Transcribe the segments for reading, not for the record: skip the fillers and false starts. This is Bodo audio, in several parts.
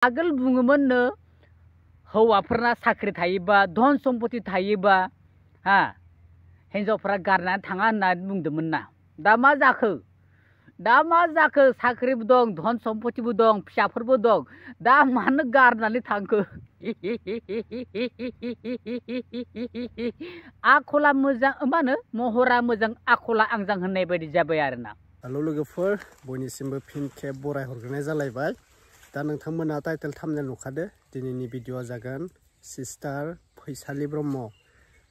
आगोल बुङोमोननो हौवाफोरना साख्रि थायोबा धन सम्पति थायोबा हिनजावफोरा गारनानै थाङा होननानै बुंदोंमोन ना। दा मा जाखो साख्रिबो दं धन सम्पतिबो दं फिसाफोरबो दं दा मानो गारनानै थांखो? आखला मोजां मा होनो महरा मोजां आखला आंजां होननाय बायदि जाबाय आरोना। हेलो लोगोफोर बयनिसिमबो फिन खेब बराय हरग्रोनाय जालायबाय। दा नोंथांमोना टाइटेल थाम्बनेल नुखादो दिनैनि भिडिअआ जागोन सिस्टार फैसालि ब्रह्म।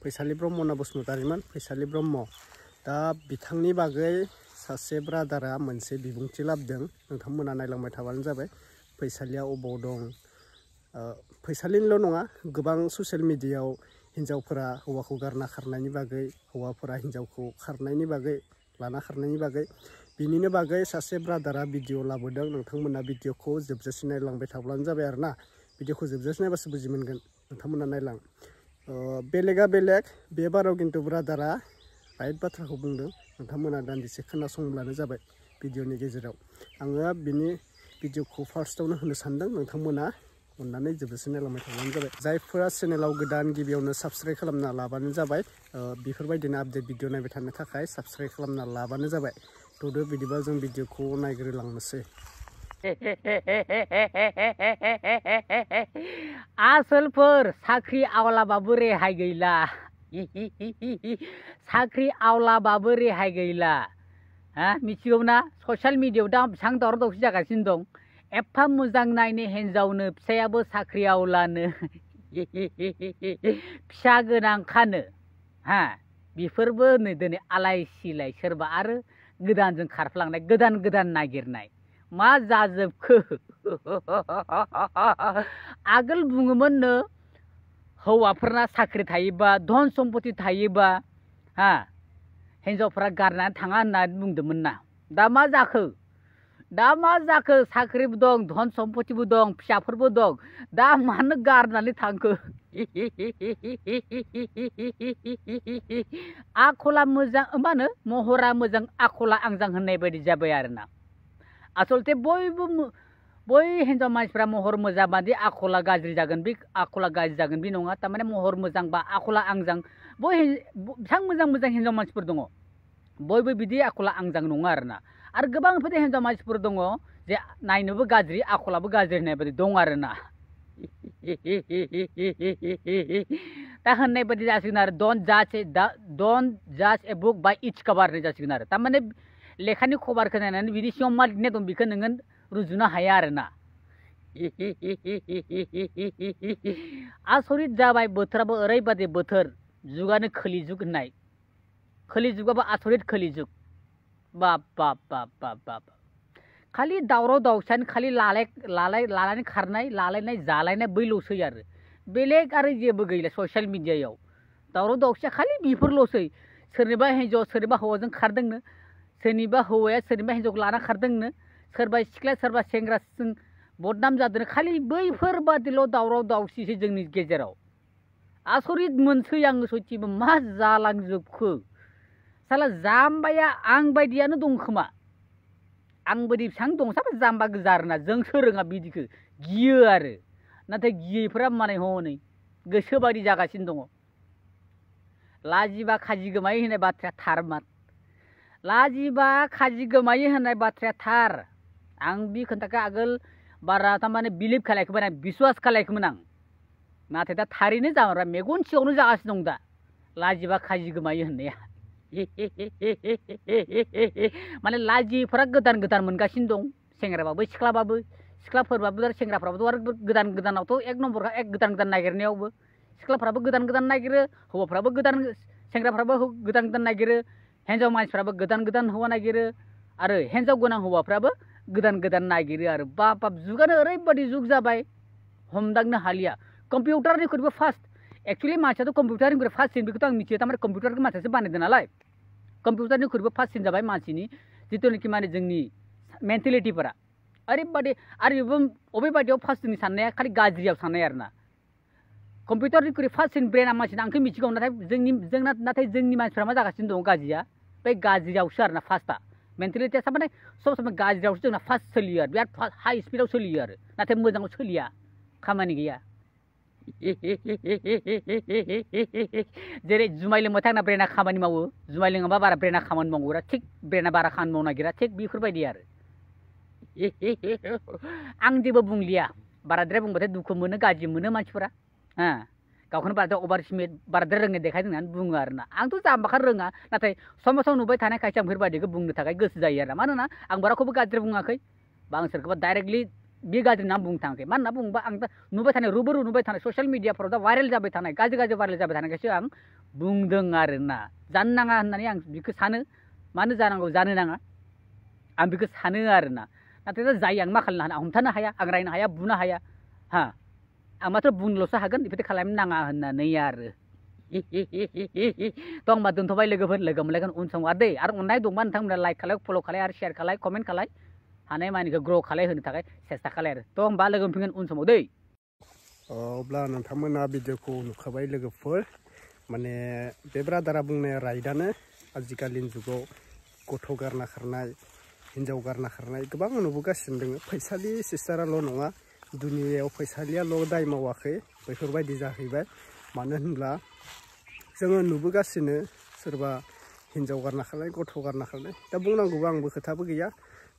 फैसालि ब्रह्म होनना बसुमतारीमोन फैसालि ब्रह्म। दा बिथांनि बागै सासे ब्रादारा मोनसे बिबुंथि लाबोदों, नोंथांमोना नायलांबाय थाबानो जाबाय। फैसालिया अबाव दं? फैसालिनिल' नङा, गोबां ससियेल मिडियायाव हिन्जावफोरा हौवाखौ गारना खारनायनि बागै, हौवाफोरा हिन्जावखौ खारनायनि बागै, लाना खारनायनि बागै, बिनिनो बागै सासे ब्रादारा भिडिअ लाबोदों। नोंथांमोना भिडिअखौ जोबजासिम नायलांबाय थाब्लानो जाबाय आरोना। भिडिअखौ जोबजासिम नायबासो बुजि मोनगोन। नोंथांमोना नायलां। बेलेगा बेलेग, बे बाराव खिन्थु ब्रादारा राइट बाथ्राखौ बुंदों। नोंथांमोना दान्दिसे खोनासंब्लानो जाबाय भिडिअनि गेजेराव। आङो बिनि भिडिअखौ फार्स्टआवनो होनो सानदों, नोंथांमोना अननानै जोबजासिम नायलांबाय थाब्लानो जाबाय। जायफोरा चेनेलाव गोदान गिबियावनो साबस्क्राइब खालामना लाबानो जाबाय। बेफोरबायदिनो आपडेट भिडिअ नायबाय थानो थाखाय साबस्क्राइब खालामना लाबानो जाबाय। थ'दो बिदिबा जों भिडिअखौ नायग्रोलांनोसै। आसोलफोर साख्रि आवलाबाबो रेहाय गैला। साख्रि आवलाबाबो रेहाय गैला। मिथिगौ ना ससियेल मिडियायाव दा बेसेबां दावराव दावसि जागासिनो दं। एफा मोजां नायनो हिन्जावनो फिसायाबो साख्रि आवलानो फिसा गोनांखानो बेफोरबो नै दिनै आलाय सिलाय सोरबा आरो गोदानजों खारफ्लांनाय, गोदान नागिरनाय। मा जाजोबखो? आगोल बुङोमोननो हौवाफोरना साख्रि थायोबा धन सम्पति थायोबा हिन्जावफोरा गारनानै थाङा होननानै बुंदोंमोन ना। दा मा जाखो साख्रिबो दं धन सम्पतिबो दं फिसाफोरबो दं दा मानो गारनानै थांखो? आखला मोजां मा होनो महरा मोजां आखला आंजां होननाय बायदि जाबाय आरोना। आसलथे बै हिन्जाव मानसिफ्रा महर मोजां बादि आखला गाज्रि जागोन, बे आखला गाज्रि जागोन बे नङा। थारमाने महर मोजां बा आखला आंजां बेसेबां मोजां हिन्जाव मानसिफोर दङ, बयबो बिदि आखला आंजां नङा आरोना। आरो गोबां बेबायदि हिन्जाव मानसिफोर दङ जे नायनोबो गाज्रि आखलाबो गाज्रि होननाय बायदि दं आरोना। दा होननाय बायदि जासिगोन आरो डन्ट जाज ए बुक बाय इट्स कभार होननाय जासिगोन आरो। थारमाने लेखानि खबारखौ नायनानै बिनि सिङाव मा लिरनाय दं बेखौ नोङो रुजुनो हाया आरोना। आसरित जाबाय बोथोराबो ओरैबादि बोथोर, जुगानो खोलि जुग होननाय। खोलि जुगाबो आसरित खोलि जुग। बाप बाप बाप बाप बाप। खालि दावराव दावसियानो खालि लानानै खारनाय, लालायनाय जालायनाय बैल'सै आरो बेलेग आरो जेबो गैला। ससियेल मिडियायाव दावराव दावसिया खालि बेफोरल'सै। सोरनिबा हिन्जाव सोरनिबा हौवाजों खारदोंनो, सोरनिबा हौवाया सोरनिबा हिन्जावखौ लाना खारदोंनो, सोरबा सिख्ला सोरबा सेंग्राजों बदनाम जादों। खालि बैफोरबादिल' दावराव दावसिसै जोंनि गेजेराव। आसरित मोनसै आङो सयथिबो मा जालांजोबखो? साला जाम्बाया आं बायदियानो दं खोमा। आं बायदि बेसेबां दं साबा जाम्बा गोजा आरोना। जोंसो रोङा बिदिखौ, गियो आरो। नाथाय गियैफोरा माने हनै गोसोबायदि जागासिनो दङ। लाजिबा खाजि गोमायो होननाय बाथ्राया थारमार। लाजिबा खाजि गोमायो होननाय बाथ्राया थार। आं बे खोथाखौ आगोल बारा थारमाने बिलिभ खालायाखैमोन, आं बिश्वास खालायाखैमोन आं। नाथाय दा थारैनो जामारबाय, मेगन सिगाङावनो जागासिनो दं दा लाजिबा खाजि गोमायो होननाया। माने लाजिफोरा गोदान मोनगासिनो दं, सेंग्राबाबो सिख्लाफोरबाबो आरो सेंग्राफ्राबोथ' आरो गोदानावथ' एक नम्बर गोदान नागिरनायावबो सिख्लाफ्राबो गोदान नागिरो, हौवाफ्राबो सेंग्राफ्राबो गोदान नागिरो, हिन्जाव मानसिफ्राबो गोदान हौवा नागिरो, आरो हिन्जाव गोनां हौवाफ्राबो गोदान नागिरो आरो। बाप जुगानो ओरैबायदि जुग जाबाय हमदांनो हालिया। कम्पिउटारनिख्रुइबो फास्ट। एक्सुवेलि मानसियाथ' कम्पिउटारनिख्रुइ फास्टसिन बेखौथ' आं मिथियो। थारमाने कम्पिउटारखौ मानसियासो बानायदों नालाय। कम्पिउटारनिख्रुइबो फास्टसिन जाबाय मानसिनि जिथुनाखि माने जोंनि मेन्टेलिटिफोरा ओरैबायदि। आरो बेबो बबे बायदियाव फास्टसिन साननाया खालि गाज्रियाव साननाय आरोना। कम्पिउटारनिख्रुइ फास्टसिन ब्रेना मानसिना आंखौ मिथिगौ, नाथाय जोंनि मानसिफ्रा मा जागासिनो दं गाज्रिया, बे गाज्रियावसो आरोना फास्टआ। मेन्टेलिटिया माने सब समय गाज्रियावसो जोंना फास्ट सोलियो आरो बिराद हाइ स्पिडआव सोलियो आरो नाथाय मोजाङाव सोलिया खामानि गैया जेरै जुमाय लोंबाथाय आंना ब्रेना खामानि मावो जुमाय लोङाबा बारा ब्रेना खामानि मावोरा थिग ब्रेना बारा खामानि मावनो नागिरा थिग बेफोरबायदि आरो आं जेबो बुंलिया बाराद्राय बुंबाथाय दुखु मोनो गाज्रि मोनो मानसिफोरा गावखौनो बाराद्राय अभार स्मिट बाराद्राय रोङै देखायदों होननानै बुङो आरोना आंथ' जाम्बाखा रोङा नाथाय समाजाव नुबाय थानाय खायसे आं बेफोरबायदिखौ बुंनो थाखाय गोसो जायो आरो मानोना आं बाराखौबो गाज्रि बुङाखै बा आं सोरखौबा डाइरेक्टलि बे गाज्रि होनना बुंनो थाङाखै मानो होनना बुङोबा आं दा नुबाय थानाय रुबरु नुबाय थानाय ससियेल मिडियाफोराव दा भाइरेल जाबाय थानाय गाज्रि भाइरेल जाबाय थानायखायसो आं बुंदों आरोना जानो नाङा होननानै आं बेखौ सानो मानो जानांगौ जानो नाङा आं बेखौ सानो आरोना नाथाय दा जायो आं मा खालामनो हाया हमथानो हाया आं रायनो हाया बुनो हाया आं माथ्र बुंनोल'सो हागोन बेफोरदि खालामनो नाङा होननानै आरो थ' होमबा दोनथ'बाय लोगोफोर लोगो मोनलायगोन उन समाव दै आरो अननाय दंबा नोंथांमोना लाइक खालाय फल' खालाय आरो शेयार खालाय कमेन्ट खालाय हानाय मानिखौ ग्र' खालाय होनो थाखाय सेस्था खालाय आरो थ' होमबा लोगो मोनफिनगोन उन समाव दै अब्ला नोंथांमोना भिडिअखौ नुखाबाय लोगोफोर माने बे ब्रादारा बुंनाया राइटआनो आजिखालिनि जुगाव गथ' गारना खारनाय हिन्जाव गारना खारनाय गोबां नुबोगासिनो दङ फैसालि सिस्टाराल' नङा दुनियायाव फैसालियाल' दाय मावाखै बेफोरबायदि जाहैबाय मानो होनब्ला जोङो नुबोगासिनो सोरबा हिन्जाव गारना खारनाय गथ' गारना खारनाय दा बुंनांगौबा आंबो खोथाबो गैया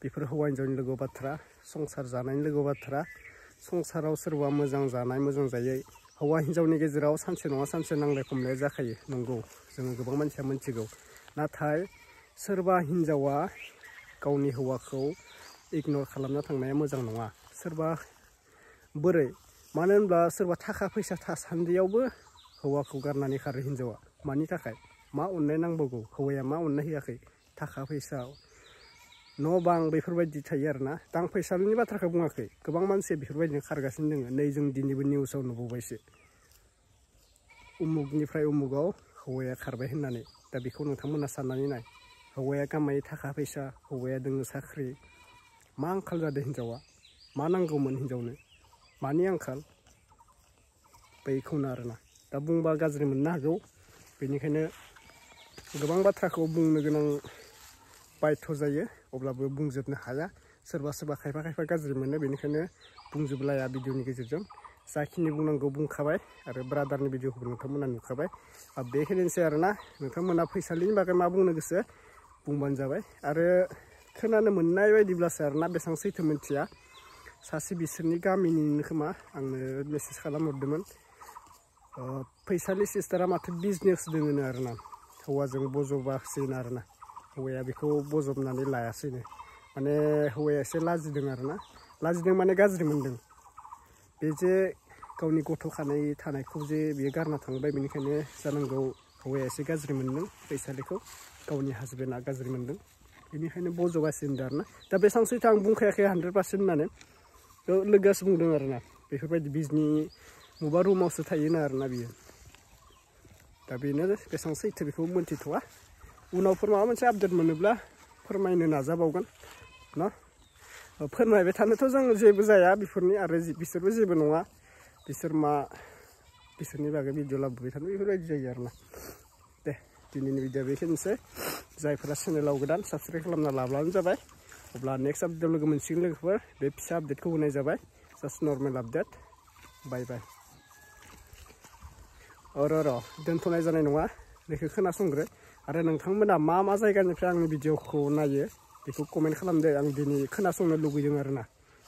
बेफोर हौवा हिन्जावनि लोगो बाथ्रा संसार जानायनि लोगो बाथ्रा संसाराव सोरबा मोजां जानाय मोजां जायै हौवा हिन्जावनि गेजेराव सानसे नङा सानसे नांलाय खमलाया जाखायो नंगौ जोङो गोबां मानसिया मिथिगौ नाथाय सोरबा हिन्जावा गावनि हौवाखौ इगनर खालामना थांनाया मोजां नङा सोरबा बोरै मानो होनब्ला सोरबा थाखा फैसा थासान्दियावबो हौवाखौ गारनानै खारो हिन्जावा मानि थाखाय मा अननाय नांबावगौ हौवाया मा अननाय होआखै थाखा फैसा न' बां बेफोरबायदि थायो आरोना दा आं फैसानि बाथ्राखौ बुङाखै गोबां मानसि बेफोरबायदिनो खारगासिनो दङ नै जों दिनैबो निउसाव नुबोबायसो उमुगनिफ्राय उमुगाव हौवाया खारबाय होननानै दा बेखौ नोंथांमोना साननानै नाय हौवाया गामायो थाखा फैसा हौवाया दोङो साख्रि मा आंखाल जादों हिन्जावा मा नांगौमोन हिन्जावनो मानि आंखाल बैखौनो आरोना दा बुंबा गाज्रि मोननो हागौ बेनिखायनो गोबां बाथ्राखौ बुंनो गोनां बायध' जायो अब्लाबो बुंजोबनो हाया सोरबा सोरबा खायफा गाज्रि मोनो बेनिखायनो बुंजोबलाया भिडिअनि गेजेरजों जाखिनि बुंनांगौ बुंखाबाय आरो ब्रादारनि भिडिअखौबो नोंथांमोना नुखाबाय बेखिनिसै आरोना नोंथांमोना फैसालिनि बागै मा बुंनो गोसो बुंबानो जाबाय आरो खोनानो मोननाय बायदिब्लासो आरोना बेसेबां सैथो मिथिया सासे बिसोरनि गामिनिनो खोमा आंनो मेसेज खालामहरदोंमोन फैसालि सिस्टारा माथो बिजनेस दोङोनो आरोना हौवाजों बजबासैनो आरोना हौवाया बेखौ बजबनानै लायासैनो माने हौवाया एसे लाजिदों आरोना लाजिदों माने गाज्रि मोनदों बे जे गावनि गथ' खानाय थानायखौ जे बियो गारना थांबाय बेनिखायनो जानांगौ हौवाया एसे गाज्रि मोनदों फैसालिखौ गावनि हासबेन्डआ गाज्रि मोनदों बेनिखायनो बजबासिनो होनदों आरोना दा बेसेबां सैथो आं बुंखायाखै 100% होननानै लोगोआसो बुंदों आरोना बेफोरबायदि बिजनि मबा रुमावसो थायोनो आरोना बियो दा बेनो बेसेबां सैथो बेखौ मोनथिथ'वा उनावफोर माबा मोनसे आपडेट मोनोब्ला फोरमायनो नाजाबावगोन न फोरमायबाय थानोथ' जों जेबो जाया बेफोरनि आरो बिसोरबो जेबो नङा बिसोरनि बागै भिडिअ लाबोबाय थानो बेफोरबायदि जायो आरोना दे दिनैनि भिडिअ बेखिनिसै जायफोरा चेनेलाव गोदान साबसक्राइब खालामना लाब्लानो जाबाय अब्ला नेक्स्ट आपडेटआव लोगो मोनसिगोन लोगोफोर बे फिसा आपडेटखौ होनाय जाबाय जास्ट नर्मेल आपडेट बाय बाय र' दोनथ'नाय जानाय नङा बेखौ खोनासंग्रो आरो नोंथांमोना मा जायगानिफ्राय आंनि भिडिअखौ नायो बेखौ कमेन्ट खालामदो आं दिनै खोनासंनो लुगैदों आरोना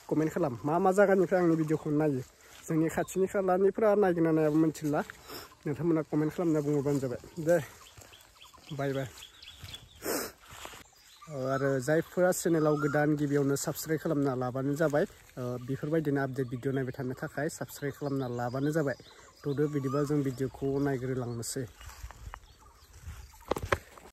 कमेन्ट खालाम मा जायगानिफ्राय आंनि भिडिअखौ नायो जोंनि खाथिनि खालानिफ्रा नायगोन ना नायाबो मिथिला नोंथांमोना कमेन्ट खालामना बुङोबानो जाबाय दे बाय बाय आरो जायफोरा चेनेलाव गोदान गिबियावनो साबस्क्राइब खालामना लाबानो जाबाय बेफोरबायदिनो आपडेट भिडिअ नायबाय थानो थाखाय साबस्क्राइब खालामना लाबानो जाबाय थ'दो बिदिबा जों भिडिअखौ नायग्रोलांनोसै